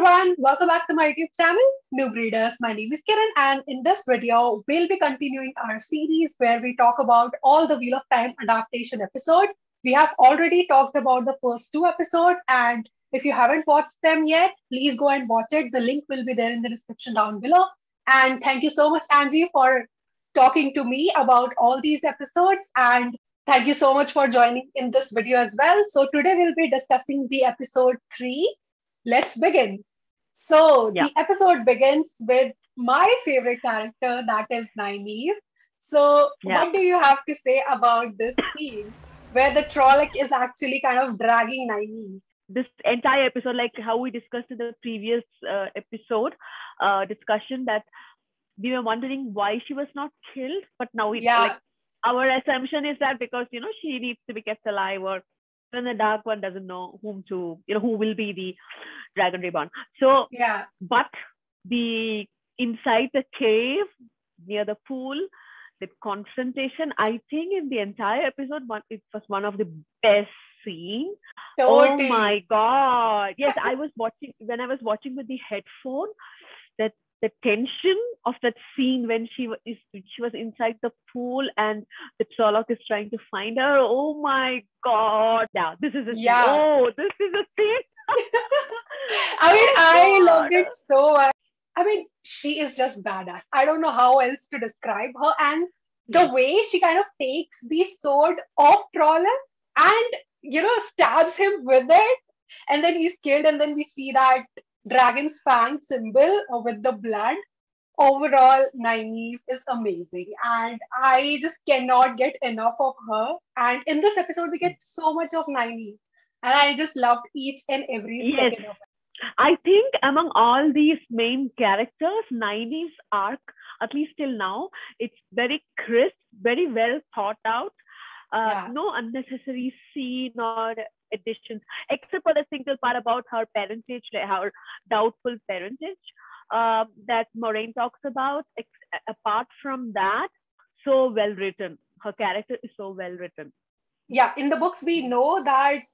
everyone, welcome back to my YouTube channel, New Breeders. My name is Kiran, and in this video, we'll be continuing our series where we talk about all the Wheel of Time adaptation episodes. We have already talked about the first two episodes, and if you haven't watched them yet, please go and watch it. The link will be there in the description down below. And thank you so much, Angie, for talking to me about all these episodes. And thank you so much for joining in this video as well. So, today we'll be discussing the episode 3. Let's begin. So Yeah. the episode begins with my favorite character, that is Nynaeve. So Yeah. what do you have to say about this scene where the Trolloc is actually kind of dragging Nynaeve? This entire episode, like how we discussed in the previous episode discussion, that we were wondering why she was not killed, but now we Yeah, like our assumption is that because she needs to be kept alive, or when the Dark One doesn't know who will be the Dragon Reborn. So, yeah, but the inside the cave near the pool, the confrontation, I think in the entire episode, it was one of the best scenes. Oh totally. my God. Yes, I was watching when I was watching with the headphone, that the tension of that scene when she was inside the pool and the Trolloc is trying to find her. Oh my God. Yeah, this is a scene. Yeah. Oh, this is a scene. I mean, Oh I loved God. it so much. I mean, she is just badass. I don't know how else to describe her. And the Yes. way she kind of takes the sword off Trolloc and, stabs him with it. And then he's killed. And then we see that dragon's fang symbol with the blood. Overall, Nynaeve is amazing. And I just cannot get enough of her. And in this episode, we get so much of Nynaeve. And I just loved each and every Yes. second of it. I think among all these main characters, Nynaeve's arc, at least till now, it's very crisp, very well thought out. Yeah. No unnecessary scene or additions, except for the single part about her parentage, her doubtful parentage that Moraine talks about. Apart from that, so well written. Her character is so well written. Yeah, in the books, we know that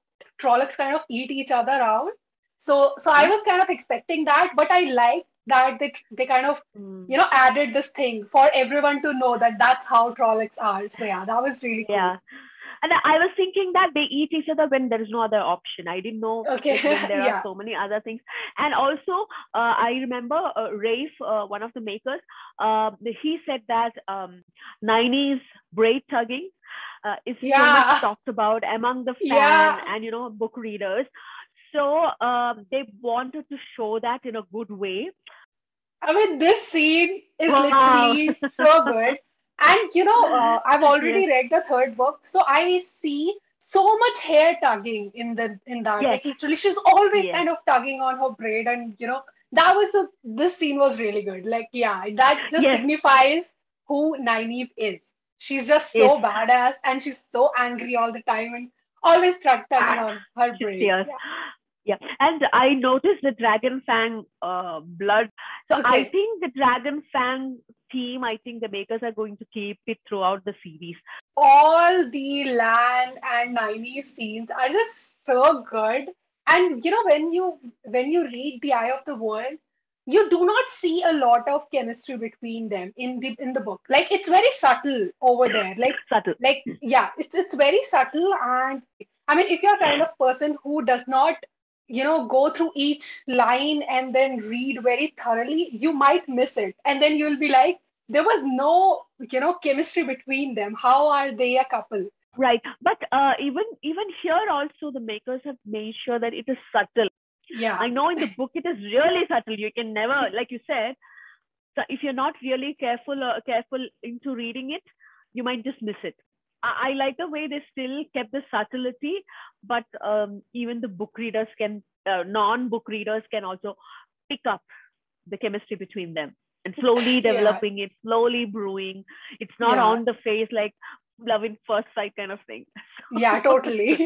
Trollocs kind of eat each other out. So I Hmm? was kind of expecting that, but I like that they kind of, Mm. added this thing for everyone to know that that's how Trollocs are. So yeah, that was really cool. Yeah. And I was thinking that they eat each other when there is no other option. I didn't know Okay, like when there are yeah, so many other things. And also, I remember Rafe, one of the makers, he said that Nynaeve's braid tugging is so much yeah, talked about among the fan yeah. and book readers. So they wanted to show that in a good way. I mean, this scene is Wow. literally so good. And I've Yes. already read the third book, so I see so much hair tugging in that. Yes. Like literally, she's always Yes. kind of tugging on her braid, and that was this scene was really good. Like, yeah, that just Yes. signifies who Nynaeve is. She's just Yes. so badass, and she's so angry all the time, and always tugging on her Just braid. yes. Yeah. Yeah, and I noticed the Dragon Fang blood. So I Okay. think the Dragon Fang theme, I think the makers are going to keep it throughout the series. All the Lan and Nynaeve scenes are just so good. And when you read The Eye of the World, you do not see a lot of chemistry between them in the book. Like it's very subtle over there. Subtle. Yeah, it's very subtle. And I mean, if you're kind of person who does not go through each line and then read very thoroughly, you might miss it. And then you'll be like, there was no, chemistry between them. How are they a couple? Right, but even here also the makers have made sure that it is subtle. Yeah. I know in the book it is really subtle. You can never, like you said, so if you're not really careful into reading it, you might just miss it. I like the way they still kept the subtlety, but even the book readers can, non-book readers can also pick up the chemistry between them and slowly Yeah. developing it, slowly brewing. It's not Yeah. on the face like love in first sight kind of thing. Yeah, totally.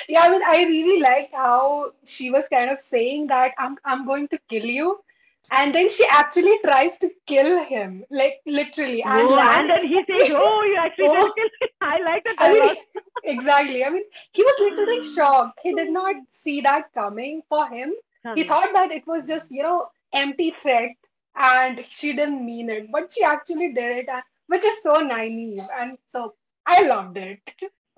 Yeah, I mean, I really like how she was kind of saying that I'm going to kill you. And then she actually tries to kill him, like literally. And Oh, Lan, and then he says, "Oh, you actually did oh, kill me." I like the I mean, dialogue. exactly. I mean, he was literally shocked. He did not see that coming for him. Tell He me. thought that it was just, empty threat and she didn't mean it, but she actually did it, which is so naive. And so I loved it.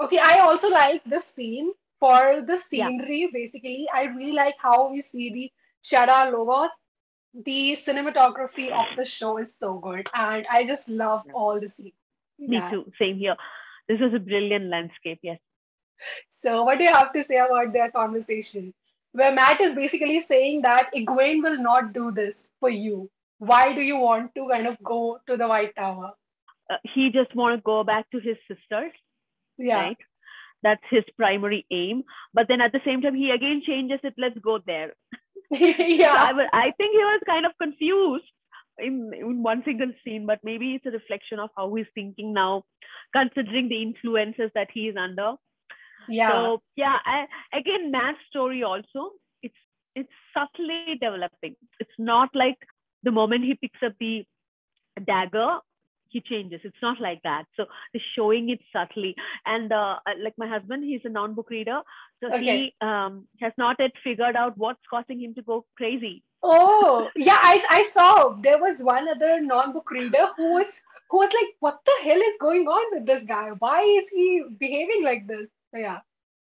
Okay, I also like the scene for the Yeah, scenery. Basically, I really like how we see the Shara Logoth. The cinematography of the show is so good, and I just love yeah. all the scenes. Me Yeah. too. Same here. This was a brilliant landscape. Yes. So, what do you have to say about their conversation? Where Matt is basically saying that Egwene will not do this for you. Why do you want to kind of go to the White Tower? He just want to go back to his sisters, Yeah. right? That's his primary aim. But then at the same time, he again changes it. Let's go there. So Yeah. I think he was kind of confused in one single scene, but maybe it's a reflection of how he's thinking now, considering the influences that he is under. Yeah. So yeah, again, Matt's story also, it's it's subtly developing. It's not like the moment he picks up the dagger, he changes. It's not like that. So they're showing it subtly. And like my husband, he's a non-book reader, so Okay. he has not yet figured out what's causing him to go crazy. Oh, yeah, I saw there was one other non-book reader who was like, what the hell is going on with this guy? Why is he behaving like this? So, yeah,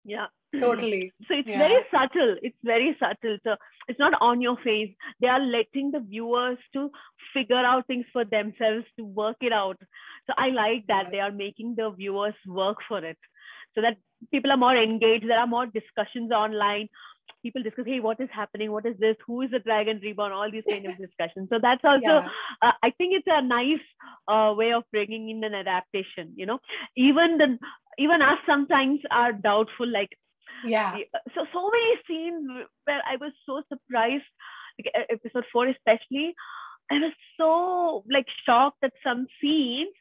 Yeah. totally. So it's very Yeah. subtle. It's very subtle. So it's not on your face. They are letting the viewers to figure out things for themselves, to work it out. So I like that Yeah. they are making the viewers work for it, so that people are more engaged. There are more discussions online. People discuss, hey, what is happening? What is this? Who is the dragon reborn? All these kind of discussions. So that's also, Yeah. I think it's a nice way of bringing in an adaptation. Even the even us sometimes are doubtful, like Yeah. so many scenes where I was so surprised, like episode 4 especially. I was so like shocked at some scenes.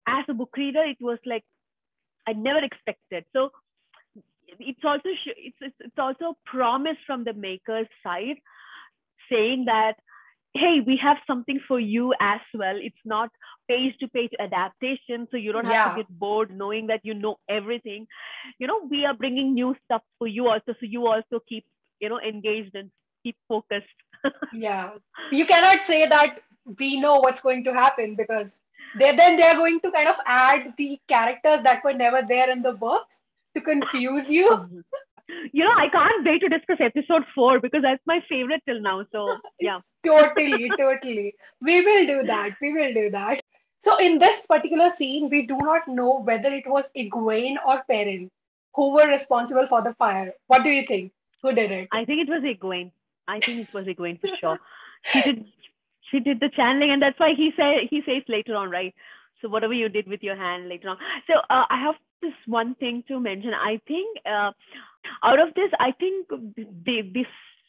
As a book reader, it was like I never expected. So it's also it's also a promise from the maker's side, saying that hey, we have something for you as well. It's not page to page adaptation, so you don't have to Yeah. get bored knowing that you know everything. We are bringing new stuff for you also, so you also keep engaged and keep focused. Yeah. You cannot say that we know what's going to happen because they're going to kind of add the characters that were never there in the books to confuse you. I can't wait to discuss episode 4 because that's my favorite till now. So yeah. Totally, totally. We will do that. We will do that. So in this particular scene, we do not know whether it was Egwene or Perrin who were responsible for the fire. What do you think? Who did it? I think it was Egwene. I think it was Egwene for sure. She did she did the channeling, and that's why he says later on, right? So whatever you did with your hand later on. So I have this one thing to mention. I think out of this, I think this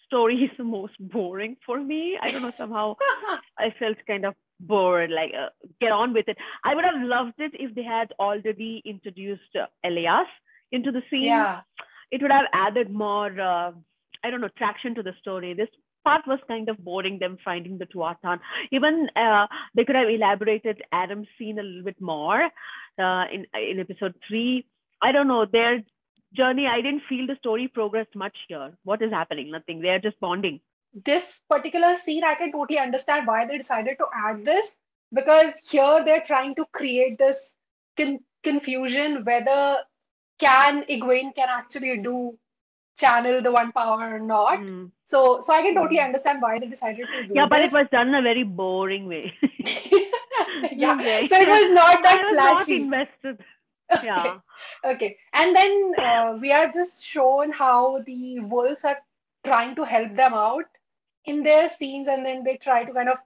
story is the most boring for me. I don't know, somehow I felt kind of bored. Like get on with it. I would have loved it if they had already introduced Elias into the scene. Yeah. It would have added more, I don't know, traction to the story. This part was kind of boring, them finding the Tuatan. Even they could have elaborated Adam's scene a little bit more in episode 3. I don't know, their journey, I didn't feel the story progressed much here. What is happening? Nothing. They're just bonding. This particular scene, I can totally understand why they decided to add this because here they're trying to create this confusion whether can Egwene can actually do channel the one power or not. Mm. So I can totally Mm. understand why they decided to do Yeah, but it this. was done in a very boring way. Yeah, Okay. so it was not I that was not flashy. invested. Okay, Yeah. okay. And then we are just shown how the wolves are trying to help them out in their scenes, and then they try to kind of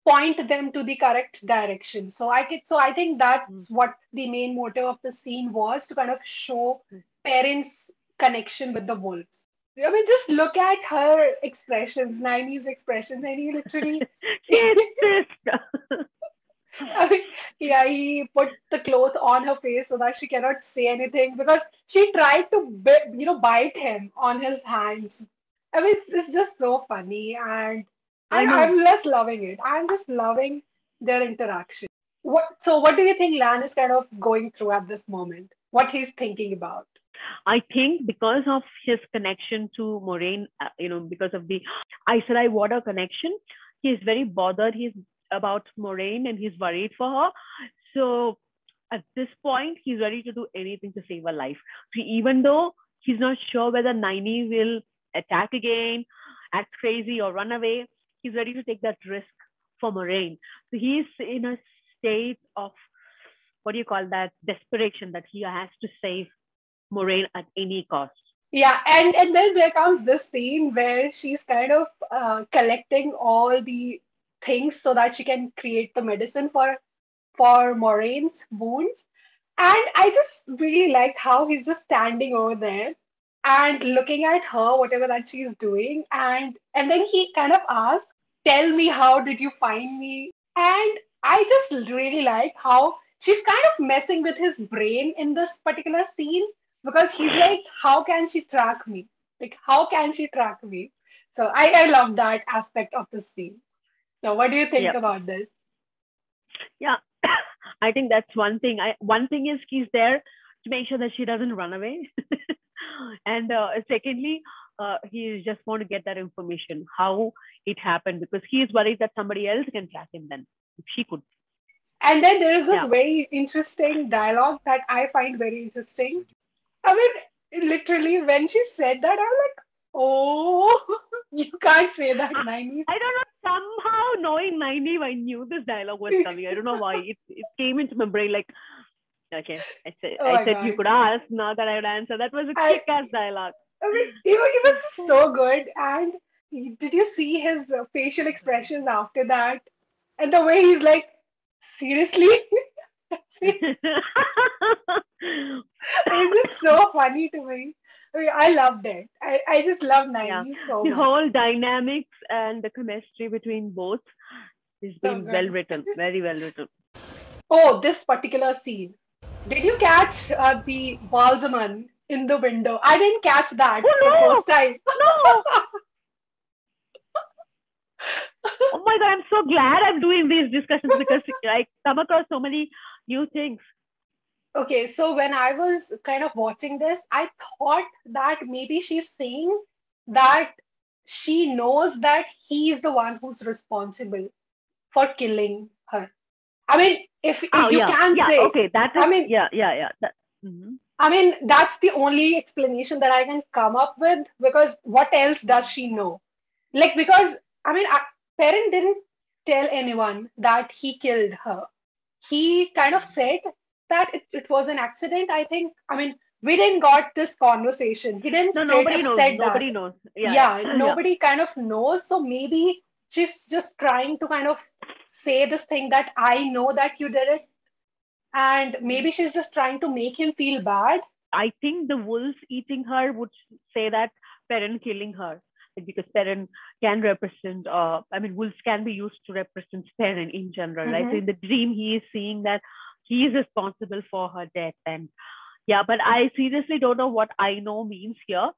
point them to the correct direction. So I think Mm. that's what the main motive of the scene was to kind of show parents' connection with the wolves. I mean, just look at her expressions, Nynaeve's expressions, and he literally, She is pissed. I mean, yeah, he put the cloth on her face so that she cannot say anything because she tried to, bite him on his hands. I mean, it's just so funny, and I know. I'm just loving it. I'm just loving their interaction. So what do you think Lan is kind of going through at this moment? What he's thinking about? I think because of his connection to Moraine, because of the Aes Sedai water connection, he's very bothered. He's about Moraine and he's worried for her. So at this point, he's ready to do anything to save her life. So even though he's not sure whether Nynaeve will attack again, act crazy, or run away, he's ready to take that risk for Moraine. So he's in a state of, what do you call that, desperation, that he has to save Moraine at any cost. Yeah, and then there comes this scene where she's kind of collecting all the things so that she can create the medicine for Moraine's wounds. And I just really liked how he's just standing over there and looking at her, whatever that she's doing, and then he kind of asks, "Tell me, how did you find me?" And I just really like how she's kind of messing with his brain in this particular scene because he's like, "How can she track me? Like, how can she track me?" So I love that aspect of the scene. So what do you think Yeah. about this? Yeah. I think that's one thing. One thing is he's there to make sure that she doesn't run away. And secondly, he just want to get that information, how it happened, because he is worried that somebody else can track him then, if she could. And then there is this Yeah. very interesting dialogue that I find very interesting. I mean, literally, when she said that, I'm like, oh, you can't say that, Naini. I don't know. Somehow, knowing Nynaeve, I knew this dialogue was coming. I don't know why. It came into my brain like, okay, Oh I my said you God. could ask. Now that I would answer. That was a I, kick-ass dialogue. I mean, it was so good. And did you see his facial expressions after that? And the way he's like, seriously? See, it's just so funny to me. I mean, I loved it. I just love Yeah, Naini so the much. whole dynamics and the chemistry between both has So been well good. written, very well written. Oh, this particular scene. Did you catch the Balzaman in the window? I didn't catch that the Oh first time. no, no! Oh my god, I'm so glad I'm doing these discussions because I come across so many new things. Okay, so when I was kind of watching this, I thought that maybe she's saying that she knows that he's the one who's responsible for killing her. I mean, if Oh you yeah, can yeah, say, okay, that is I mean, yeah. Mhm. I mean, that's the only explanation that I can come up with because what else does she know? Like, because, I mean, Perrin didn't tell anyone that he killed her. He kind of said that it was an accident, I think. I mean, we didn't got this conversation. He didn't No, straight nobody up knows. said that. Nobody knows. Yeah, Yeah, yeah. nobody kind of knows. So maybe she's just trying to kind of say this thing that I know that you did it. And Yeah. maybe she's just trying to make him feel bad. I think the wolves eating her would say that Perrin killing her, like, because Perrin can represent. I mean, wolves can be used to represent Perrin in general, right? So Hmm. in the dream, he is seeing that he is responsible for her death, and yeah. But I seriously don't know what I know means here.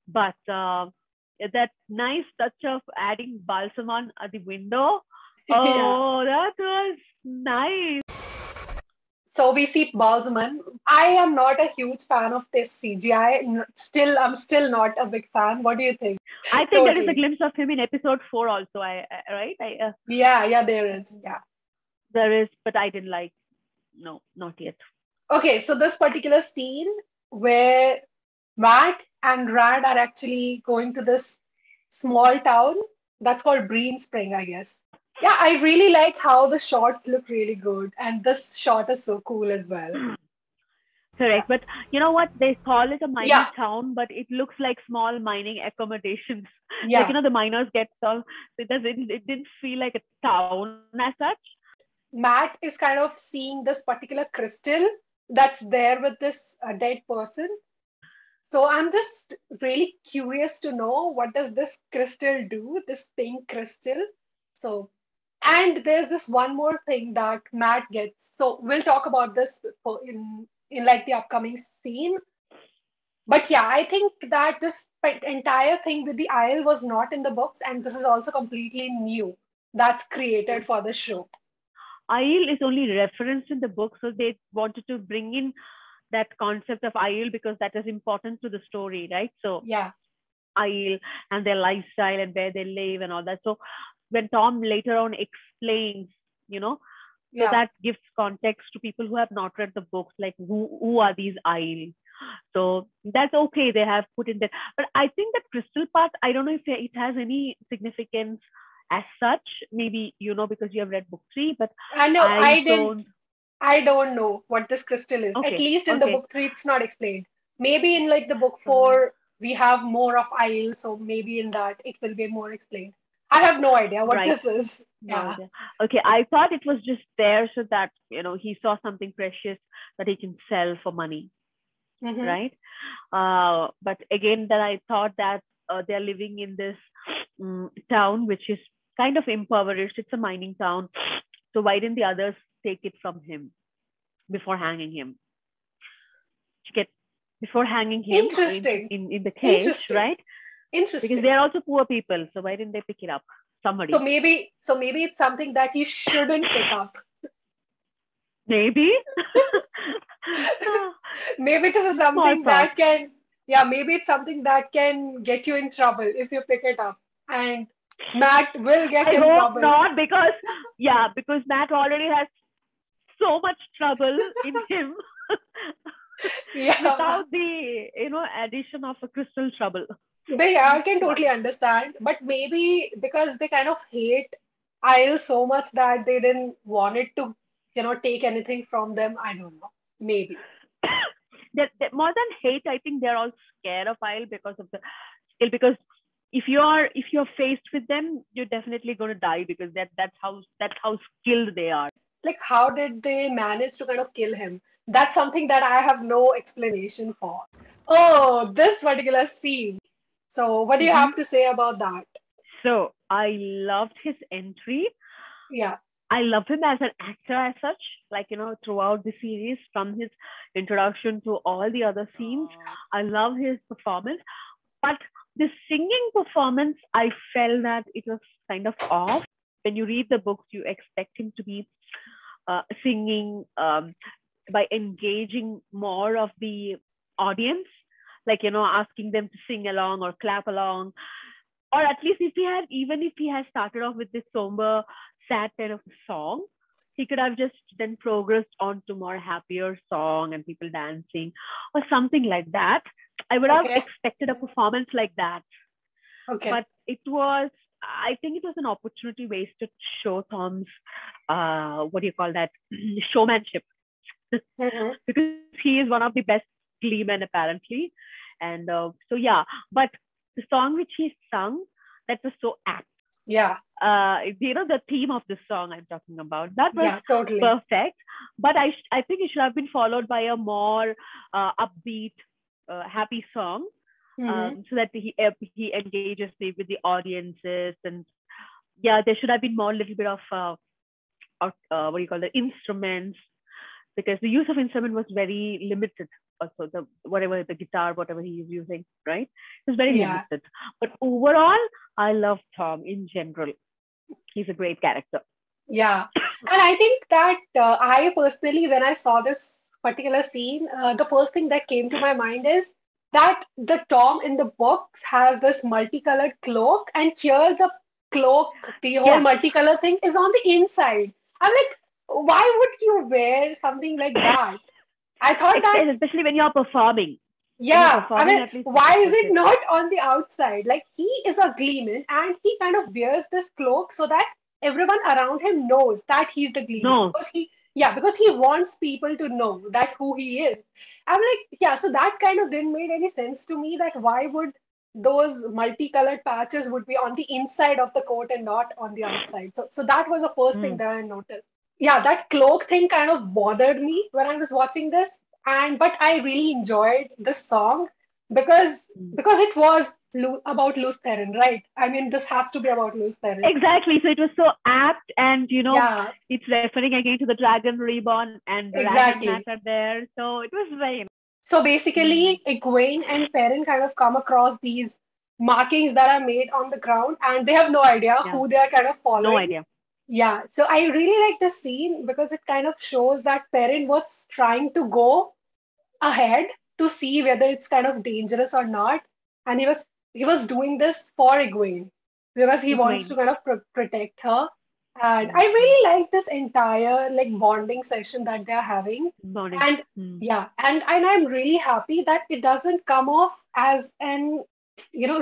But that nice touch of adding balsamon at the window. Yeah. Oh, that was nice. So we see Balsman. I am not a huge fan of this CGI. Still, I'm still not a big fan. What do you think? I think there is a Totally. glimpse of him in episode 4 also. Right? Yeah, yeah, there is. Yeah. There is, but I didn't like. No, not yet. Okay, so this particular scene where Matt and Rad are actually going to this small town that's called Breen Spring, I guess. Yeah, I really like how the shots look really good, and this shot is so cool as well. Yeah. Correct, but you know what? They call it a Yeah, mining town, but it looks like small mining accommodations. Like, yeah. the miners get some. It didn't feel like a town as such. Matt is kind of seeing this particular crystal that's there with this dead person. So I'm just really curious to know what does this crystal do, this pink crystal. So, and there's this one more thing that Matt gets. So we'll talk about this in like the upcoming scene. But yeah, I think that this entire thing with the Isle was not in the books, and this is also completely new. That's created for the show. Isle is only referenced in the book, so they wanted to bring in that concept of Isle because that is important to the story, right? So Yeah. Isle and their lifestyle and where they live and all that. So when Tom later on explains, so Yeah. that gives context to people who have not read the books, like who are these Isle. So that's okay. They have put in there. But I think that crystal part, I don't know if it has any significance as such. Maybe, because you have read book 3, but I know I don't. I don't know what this crystal is. At Okay. least in the Okay. book 3, it's not explained. Maybe in like the book Uh, 4, we have more of Isle, so maybe in that it will be more explained. I have no idea what right. this is. No Yeah. idea. Okay. I thought it was just there so that, he saw something precious that he can sell for money. Mm-hmm. Right. But again, then I thought that they're living in this town, which is kind of impoverished. It's a mining town. So why didn't the others take it from him before hanging him? Before hanging him Interesting. in the cage, Interesting. right? Because Interesting. they're also poor people. So why didn't they pick it up? Somebody. So maybe it's something that you shouldn't pick up. Maybe. Maybe this is something that can, maybe it's something that can get you in trouble if you pick it up. And Matt will get I in hope trouble. not, because Matt already has so much trouble in him without the addition of a crystal trouble. I can totally understand, but maybe because they kind of hate Isle so much that they didn't want it to, take anything from them. I don't know. Maybe. More than hate, I think they're all scared of Isle because of the skill. Because if you're faced with them, you're definitely going to die because that's how skilled they are. Like, how did they manage to kind of kill him? That's something that I have no explanation for. Oh, this particular scene. So, what do you have to say about that? So, I loved his entry. Yeah. I love him as an actor as such, like, throughout the series, from his introduction to all the other scenes. I love his performance. But the singing performance, I felt that it was kind of off. When you read the books, you expect him to be singing by engaging more of the audience, like, asking them to sing along or clap along. Or at least even if he has started off with this somber, sad kind of song, he could have just then progressed on to more happier song and people dancing or something like that. I would have expected a performance like that. Okay. But I think it was an opportunity wasted to show Tom's, showmanship. Because he is one of the best gleemen apparently. And but the song which he sung, that was so apt. Yeah. The theme of the song I'm talking about, that was totally perfect. But I think it should have been followed by a more upbeat, happy song, so that he engages with the audiences. And there should have been more little bit of the instruments, because the use of instrument was very limited. Also, the guitar, whatever he is using, right? It was very limited. But overall, I love Tom in general. He's a great character. Yeah. And I think that I personally, when I saw this particular scene, the first thing that came to my mind is that the Tom in the books has this multicolored cloak, and here the cloak, the whole multicolor thing is on the inside. I'm like, why would you wear something like that? I thought that, especially when you're performing. Yeah, I mean, why is it not on the outside? Like, he is a gleeman and he kind of wears this cloak so that everyone around him knows that he's the gleeman. No. Because he wants people to know that who he is. I'm like, so that kind of didn't make any sense to me, that why would those multicolored patches would be on the inside of the coat and not on the outside. So that was the first thing that I noticed. Yeah, that cloak thing kind of bothered me when I was watching this. But I really enjoyed this song because it was about Lews Therin, right? I mean, this has to be about Lews Therin. Exactly. So it was so apt, and it's referring again to the Dragon Reborn, and exactly. Dragon Matter there. So it was very. So basically, Egwene and Perrin kind of come across these markings that are made on the ground, and they have no idea who they are kind of following. No idea. Yeah, so I really like the scene because it kind of shows that Perrin was trying to go ahead to see whether it's kind of dangerous or not. And he was doing this for Egwene because he wants to Egwene. kind of protect her. And I Mm-hmm. really like this entire like bonding session that they're having. Morning. And Mm. yeah, and I'm really happy that it doesn't come off as an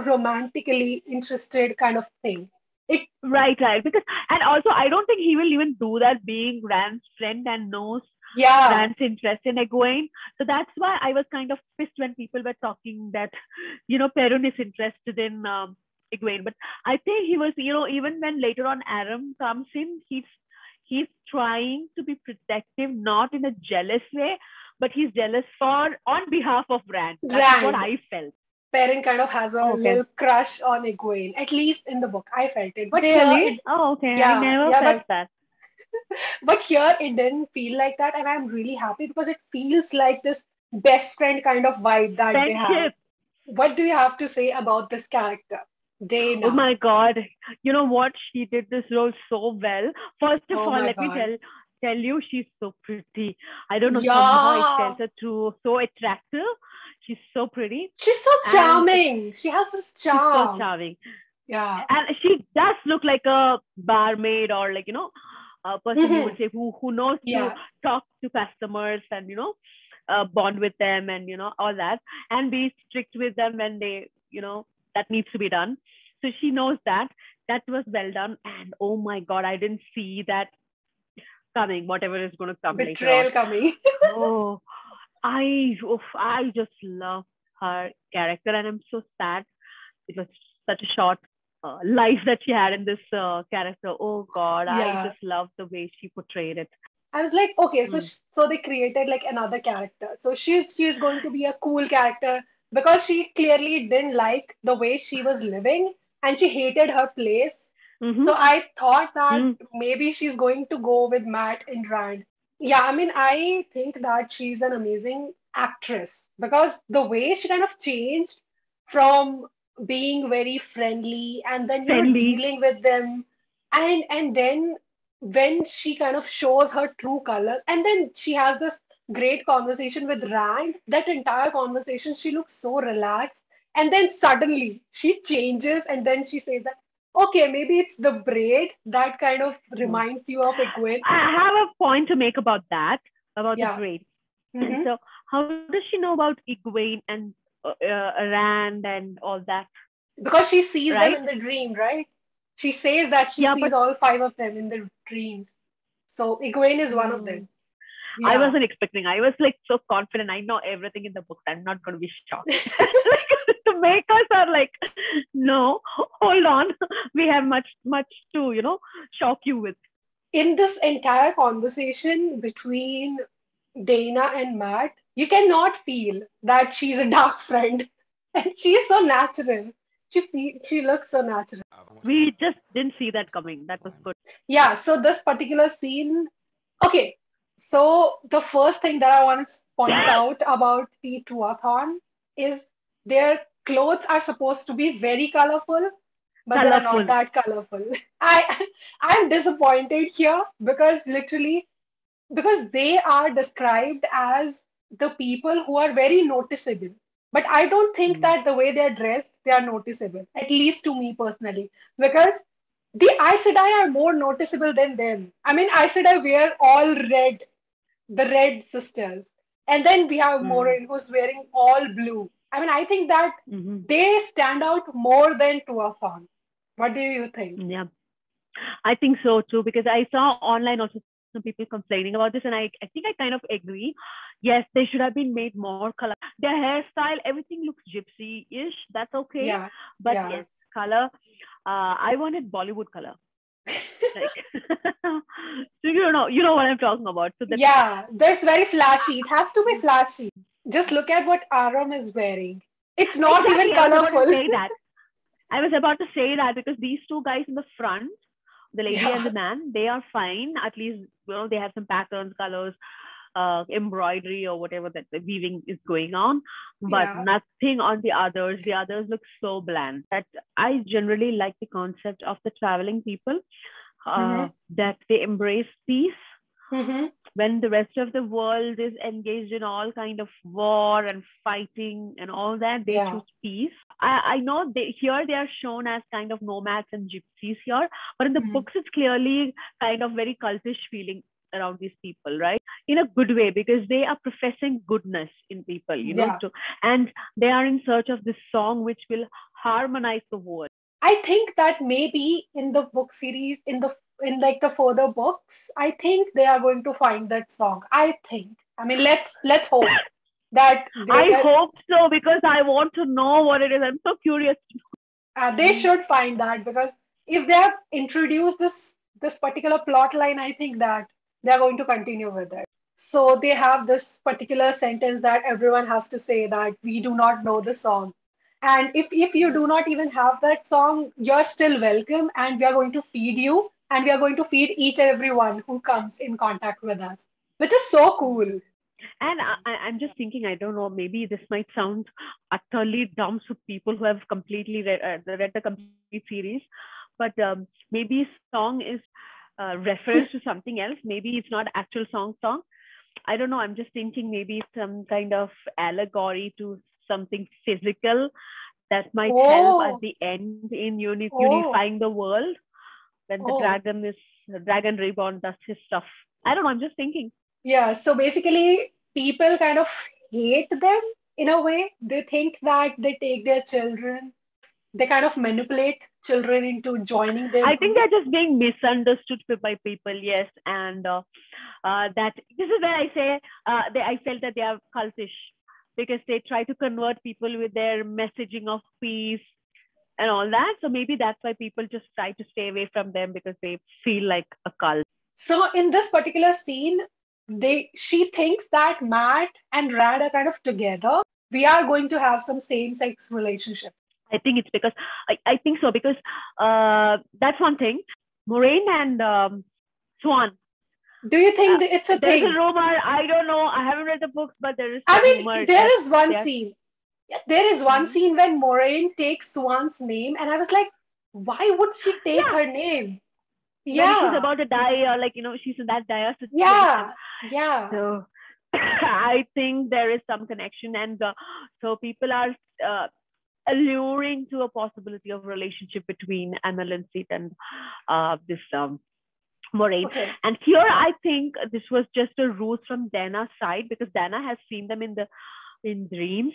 romantically interested kind of thing. It Right, right. Because and also I don't think he will even do that being Rand's friend and knows Yeah, Rand's interest in Egwene. So that's why I was kind of pissed when people were talking that, Perun is interested in Egwene. But I think he was, even when later on Aram comes in, he's trying to be protective, not in a jealous way, but he's jealous for on behalf of Rand. That's what Rand. I felt. Perrin kind of has a Oh, okay. little crush on Egwene, at least in the book. I felt it. But here Really? it Oh, okay. I yeah, never yeah, felt that. but here it didn't feel like that, and I'm really happy because it feels like this best friend kind of vibe that they have. Friendship. What do you have to say about this character? Oh Dana. my God. You know what? She did this role so well. First of Oh all, my let me god. tell you, she's so pretty. I don't know, somehow it Yeah. felt her through so attractive. She's so pretty She's so and charming. She has this she's so charm. charming. Yeah. And she does look like a barmaid or like, a person you would Mhm. say who knows to Yeah. talk to customers and, bond with them and, all that and be strict with them when that needs to be done. So she knows that. That was well done. And oh my God, I didn't see that coming, whatever is going to come later on. Betrayal coming. Oh, I just love her character and I'm so sad. It was such a short life that she had in this character. Oh God, I Yeah. just love the way she portrayed it. I was like, okay, so Mm. so they created like another character. So she's going to be a cool character because she clearly didn't like the way she was living and she hated her place. Mm-hmm. So I thought that Mm. maybe she's going to go with Matt and Rand. Yeah, I mean, I think that she's an amazing actress because the way she kind of changed from being very friendly and then Friendly. dealing with them and then when she kind of shows her true colors and then she has this great conversation with Rand, that entire conversation she looks so relaxed and then suddenly she changes and then she says that okay, maybe it's the braid that kind of Mm. reminds you of Egwene. I have a point to make about that, about the Yeah. braid. Hmm. So, how does she know about Egwene and Rand and all that, Because she sees them right? in the dream, right? She says that she Yeah, sees but all five of them in the dreams. So Egwene is one of them. mm, I Yeah. wasn't expecting. I was like so confident. I know everything in the book. I'm not going to be shocked. Like, the makers are like, no, hold on. We have much to, shock you with. In this entire conversation between Dana and Matt, you cannot feel that she's a dark friend. And she's so natural. She looks so natural. We just didn't see that coming. That was good. Yeah, so this particular scene, okay, so the first thing that I want to point out about the Tuathon is their clothes are supposed to be very colorful, but they are not Colorful. that colorful. I I'm disappointed here because literally because they are described as the people who are very noticeable. But I don't think Mm. that the way they're dressed, they are noticeable, at least to me personally, because the Aes Sedai are more noticeable than them. I mean, Aes Sedai wear all red, the red sisters. And then we have Mm. Morin who's wearing all blue. I mean, I think that Mm-hmm. they stand out more than Tuathon. What do you think? Yeah. I think so too, because I saw online also some people complaining about this, and I think I kind of agree. Yes, they should have been made more color. Their hairstyle, everything looks gypsy-ish. That's okay. Yeah, But yeah. yes, color. I wanted Bollywood color. Like so you know what I'm talking about. So that Yeah, that's very flashy. It has to be flashy. Just look at what Aram is wearing. It's not even exactly I was about to colorful. say that. I was about to say that because these two guys in the front, the lady and Yeah, the man, they are fine. At least they have some patterns, colors, embroidery or whatever that the weaving is going on, but yeah. nothing on the others. The others look so bland. That I generally like the concept of the traveling people, Hmm. that they embrace peace, Mm-hmm. When the rest of the world is engaged in all kind of war and fighting and all that, they Yeah. choose peace. I know here they are shown as kind of nomads and gypsies here, but in the Mhm. books it's clearly kind of very cultish feeling around these people, right? In a good way, because they are professing goodness in people, Yeah. and they are in search of this song which will harmonize the world. I think that maybe in the book series, in like the further books, I think they are going to find that song. I think. I mean, let's hope that I hope so, because I want to know what it is. I'm so curious. they should find that, because if they have introduced this particular plot line, I think that they are going to continue with it. So they have this particular sentence that everyone has to say that we do not know the song. And if you do not even have that song, you're still welcome, and we are going to feed you, and we are going to feed each and every one who comes in contact with us, which is so cool. And I'm just thinking, I don't know, maybe this might sound utterly dumb to people who have completely read the complete series, but maybe song is refers to something else. Maybe it's not actual song. I don't know. I'm just thinking maybe some kind of allegory to something physical that might help at Oh, the end in oh, unifying the world when oh. the dragon reborn does his stuff. I don't know. I'm just thinking. Yeah, so basically, people kind of hate them in a way. They think that they take their children, they kind of manipulate children into joining their I think group. they're just being misunderstood by people, yes. And that this is where I say I felt that they are cultish because they try to convert people with their messaging of peace and all that. So maybe that's why people just try to stay away from them because they feel like a cult. So in this particular scene, she thinks that Matt and Rad are kind of together. We are going to have some same-sex relationship. I think it's because I think so because that's one thing. Moraine and Swan. Do you Uh, think that it's a there is a thing? rumor. I don't know. I haven't read the books, but there is I a mean, rumor that they are. there is one Mhm. scene when Moraine takes Swan's name, and I was like, why would she take Yeah, her name? when she's Yeah, about to die, or like she's in that dire situation. yeah, yeah. So I think there is some connection, and so people are uh, alluring to a possibility of relationship between Annalyn Seat and this Moraine. Okay. And here I think this was just a ruse from Dana's side because Dana has seen them in dreams.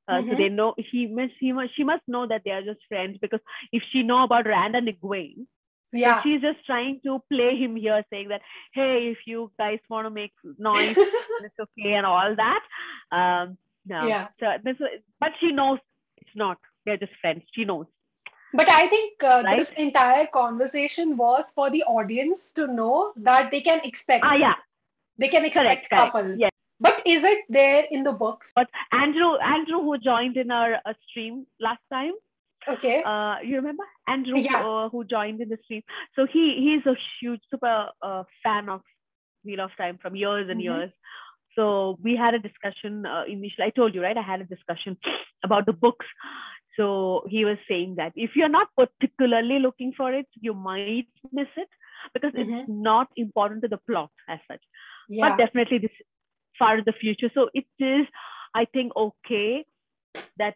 So Mm-hmm. they know she must know that they are just friends because if she know about Rand and Egwene, so Yeah. she's just trying to play him here, saying that, hey, if you guys want to make noise, it's okay and all that. No. Yeah. So but she knows it's not. They're just friends. She knows, But I think right? this entire conversation was for the audience to know that Ah, yeah, they can correct, expect correct. couples. Yes. But is it there in the books? But Andrew, who joined in our stream last time, Okay. you remember Andrew Yeah. who joined in the stream? So he's a huge super fan of Wheel of Time from years and Mm-hmm. years. So we had a discussion initially. I told you, right? I had a discussion about the books. So he was saying that if you're not particularly looking for it, you might miss it because it's Mm-hmm. not important to the plot as such. But Yeah. definitely this far in the future. So it is, I think, okay that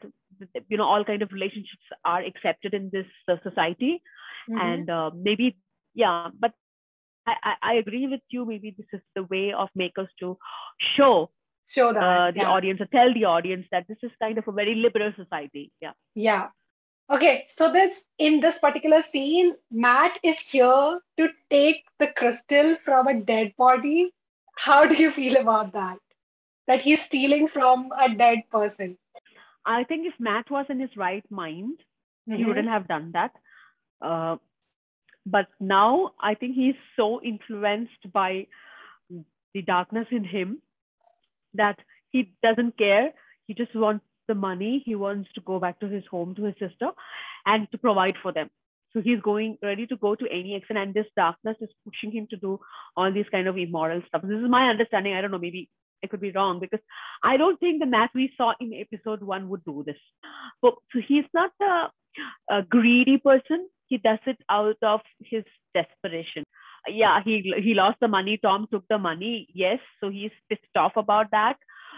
all kind of relationships are accepted in this society, Mm-hmm. and maybe yeah. But I agree with you. Maybe this is the way of makers to show Show that. the Yeah. audience or tell the audience that this is kind of a very liberal society. Yeah. Yeah. Okay. So that's in this particular scene, Matt is here to take the crystal from a dead body. How do you feel about that? That he's stealing from a dead person. I think if Matt was in his right mind, he Mm-hmm. wouldn't have done that. Uh, but now I think he's so influenced by the darkness in him that he doesn't care. He just wants the money. He wants to go back to his home, to his sister, and to provide for them. So he's ready to go to any extent, and this darkness is pushing him to do all these kind of immoral stuff. This is my understanding. I don't know, maybe I could be wrong because I don't think the Matt we saw in episode 1 would do this. So he's not a greedy person. He does it out of his desperation. yeah, he lost the money. Tom took the money. Yes, so he's pissed off about that.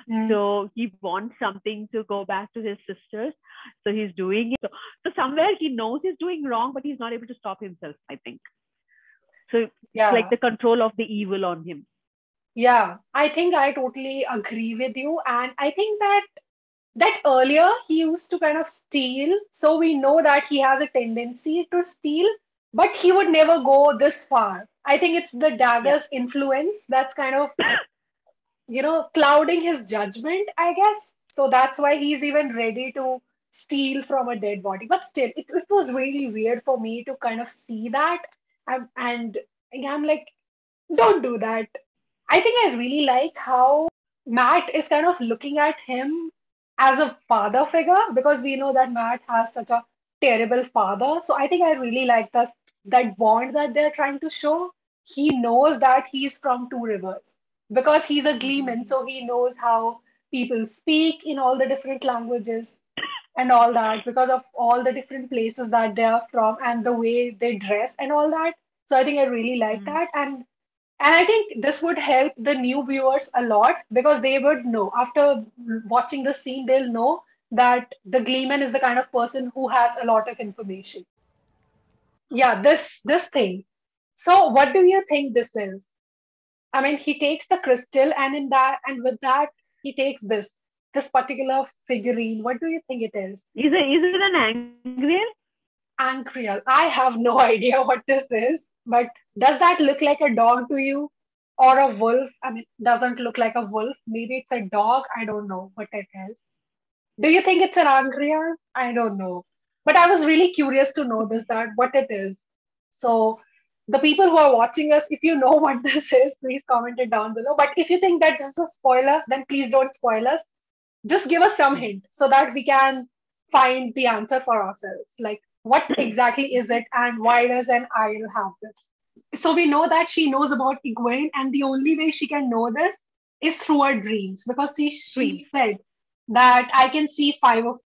Mm. So he wants something to go back to his sisters. So he's doing it. So somewhere he knows he's doing wrong, but he's not able to stop himself, I think. So it's like Yeah. the control of the evil on him. Yeah. I think I totally agree with you. And I think that earlier he used to kind of steal. So we know that he has a tendency to steal, but he would never go this far. I think it's the Yeah. dagger's influence that's kind of, clouding his judgment, I guess. So that's why he's even ready to steal from a dead body. But still, it was really weird for me to kind of see that. And I'm like, don't do that. I think I really like how Matt is kind of looking at him as a father figure because we know that Matt has such a terrible father. So I think I really like that bond that they're trying to show. He knows that he's from Two Rivers because he's a gleeman, Mhm. so he knows how people speak in all the different languages and all that because of all the different places that they are from and the way they dress and all that. So I think I really like Mm. that. And I think this would help the new viewers a lot because they would know after watching the scene, they'll know that the Gleeman is the kind of person who has a lot of information. Yeah, this thing. So what do you think this is? I mean, he takes the crystal and in that and with that he takes this particular figurine. What do you think it is? Is it an angry? Ankriel. I have no idea what this is, but does that look like a dog to you? Or a wolf? I mean, doesn't look like a wolf. Maybe it's a dog. I don't know what it is. Do you think it's an Angria? I don't know. But I was really curious to know this, that what it is. So the people who are watching us, if you know what this is, please comment it down below. But if you think that this is a spoiler, then please don't spoil us. Just give us some hint so that we can find the answer for ourselves. Like, what exactly is it and why does an Isle have this? So we know that she knows about Egwene, and the only way she can know this is through her dreams because she Dreams. said that I can see five of.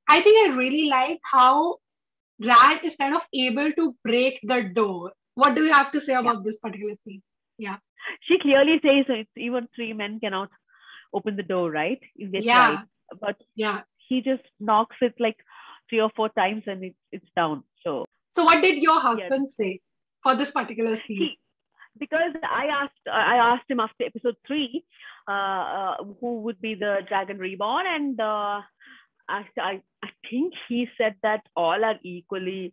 I think I really like how Rand is kind of able to break the door. What do you have to say Yeah. about this particular scene? Yeah. She clearly says it's even three men cannot open the door, right? You get right. Yeah. But Yeah. he just knocks it like 3 or 4 times and it's down. So So what did your yeah, husband say for this particular scene? he because I asked him after episode 3, who would be the Dragon Reborn, and I think he said that all are equally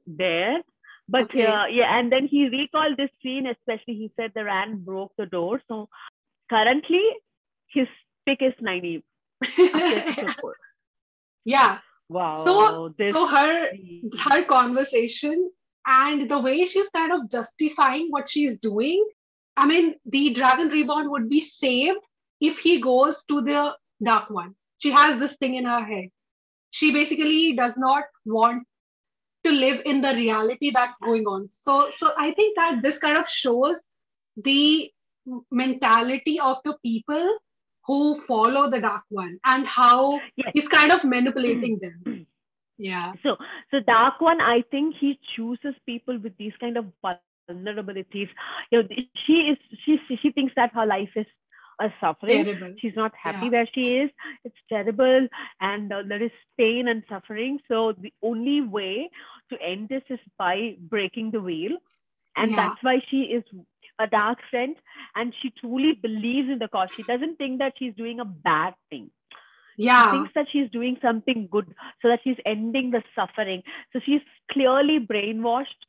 there. But Okay. yeah, and then he recalled this scene, especially he said the Rand broke the door. So currently his pick is Nynaeve after episode 4. Yeah. So Wow, this so scene. her conversation and the way she's kind of justifying what she's doing. I mean, the Dragon Reborn would be saved if he goes to the Dark One. She has this thing in her head. She basically does not want to live in the reality that's going on. So I think that this kind of shows the mentality of the people who follow the Dark One and how Yes. he's kind of manipulating them. Yeah. So, so Dark One, I think he chooses people with these kind of vulnerabilities. She thinks that her life is a suffering. Terrible. She's not happy Yeah. where she is. It's terrible, and there is pain and suffering. So the only way to end this is by breaking the veil, and Yeah. that's why she is a dark friend, and she truly believes in the cause. She doesn't think that she's doing a bad thing. She Yeah. thinks that she's doing something good so that she's ending the suffering. So she's clearly brainwashed.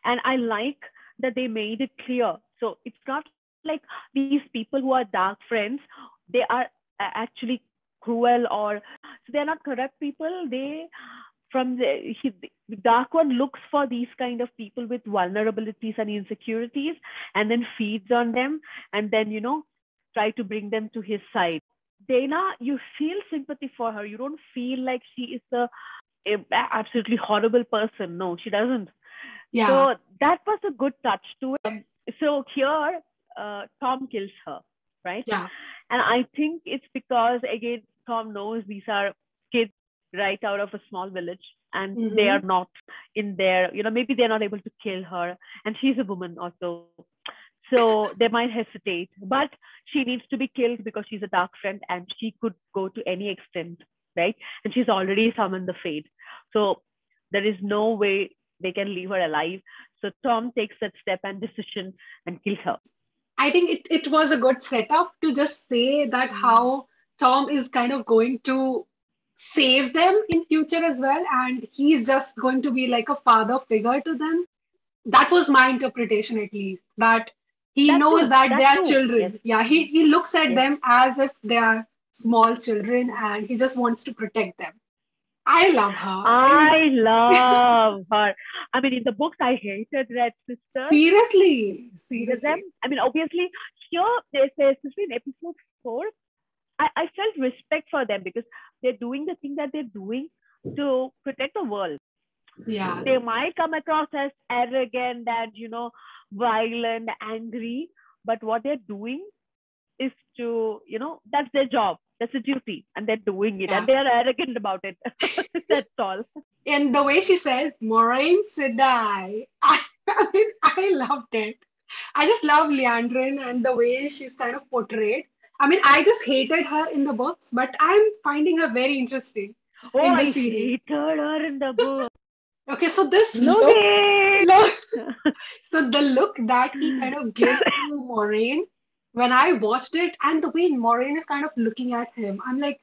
And I like that they made it clear. So it's not like these people who are dark friends, they are actually cruel, or so they're not corrupt people. They the Dark One looks for these kind of people with vulnerabilities and insecurities, and then feeds on them, and then try to bring them to his side. Dana, you feel sympathy for her. You don't feel like she is a absolutely horrible person. No, she doesn't. Yeah. So that was a good touch to it. So here, Tom kills her, right? Yeah. And I think it's because, again, Tom knows these are kids right out of a small village. and they are Mm-hmm. not in there. Maybe they're not able to kill her, and she's a woman also. So they might hesitate, but she needs to be killed because she's a dark friend and she could go to any extent, right? And she's already summoned the fate. So there is no way they can leave her alive. So Tom takes that step and decision and kills her. I think it was a good setup to just say that Mm. how Tom is kind of going to save them in future as well, and he's just going to be like a father figure to them. That was my interpretation, at least, that he That knows too. that they That are too. Yes. children. Yeah, he looks at Yes. them as if they are small children, and he just wants to protect them. I love her. I love her. I mean, in the books, I hated Red Sisters. Seriously, Hated them. seriously. I mean, obviously, here they say, especially in episode 4, I felt respect for them because they're doing the thing that they're doing to protect the world. Yeah, They might come across as arrogant and, violent, angry, but what they're doing is to, that's their job. That's a duty, and they're doing it, and yeah. they are arrogant about it. That's all. And the way she says, Moraine Sidai, I mean, I loved it. I just love Leandrin and the way she's kind of portrayed. I mean, I just hated her in the books, but I'm finding her very interesting Oh, in the I series. hated her in the book. Okay, so this Logan! look, so the look that he kind of gives to Moraine when I watched it, and the way Moraine is kind of looking at him, I'm like,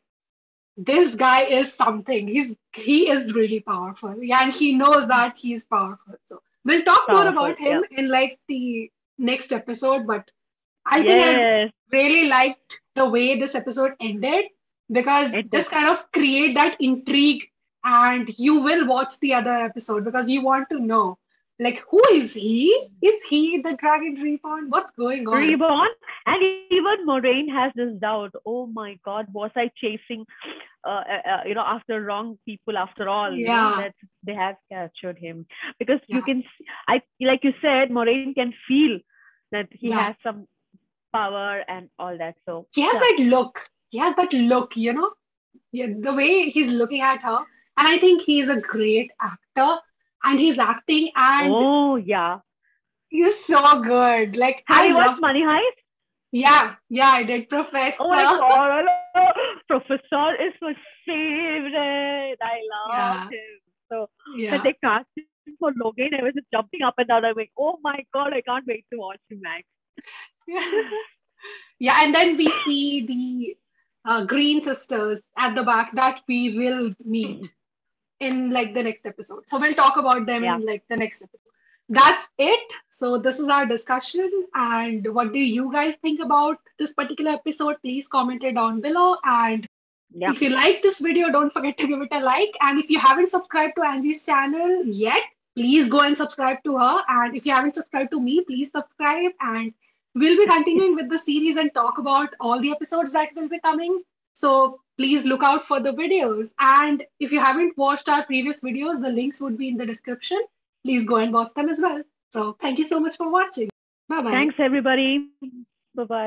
this guy is something. He is really powerful. Yeah, and he knows that he's powerful. So we'll talk more Powerful, about yeah. him in like the next episode, but I think I Yes, really liked the way this episode ended because it did. this kind of create that intrigue and you will watch the other episode because you want to know like who is he? Is he the Dragon Reborn? What's going on? Reborn, and even Moraine has this doubt. Oh my God, was I chasing, after wrong people after all? Yeah, That they have captured him because you yeah, can, I like you said, Moraine can feel that he yeah. has some power and all that. So He has yeah. that look. He has that look, Yeah, the way he's looking at her. And I think he's a great actor and he's acting and Oh yeah. he's so good. Like Have I you watched love, Money Heist? yeah, yeah, I did Oh my Professor. God, Professor is my favorite. I loved Yeah, him. So when yeah. they cast him for Logan, I was just jumping up and down. I'm like, oh my God, I can't wait to watch him next. Yeah, and then we see the Green Sisters at the back that we will meet in like the next episode. So we'll talk about them Yeah, in like the next episode. That's it. So this is our discussion. And what do you guys think about this particular episode? Please comment it down below. And yeah, if you like this video, don't forget to give it a like. And if you haven't subscribed to Angie's channel yet, please go and subscribe to her. And if you haven't subscribed to me, please subscribe. And we'll be continuing with the series and talk about all the episodes that will be coming. So please look out for the videos. And if you haven't watched our previous videos, the links would be in the description. Please go and watch them as well. So thank you so much for watching. Bye bye. thanks everybody. Bye bye.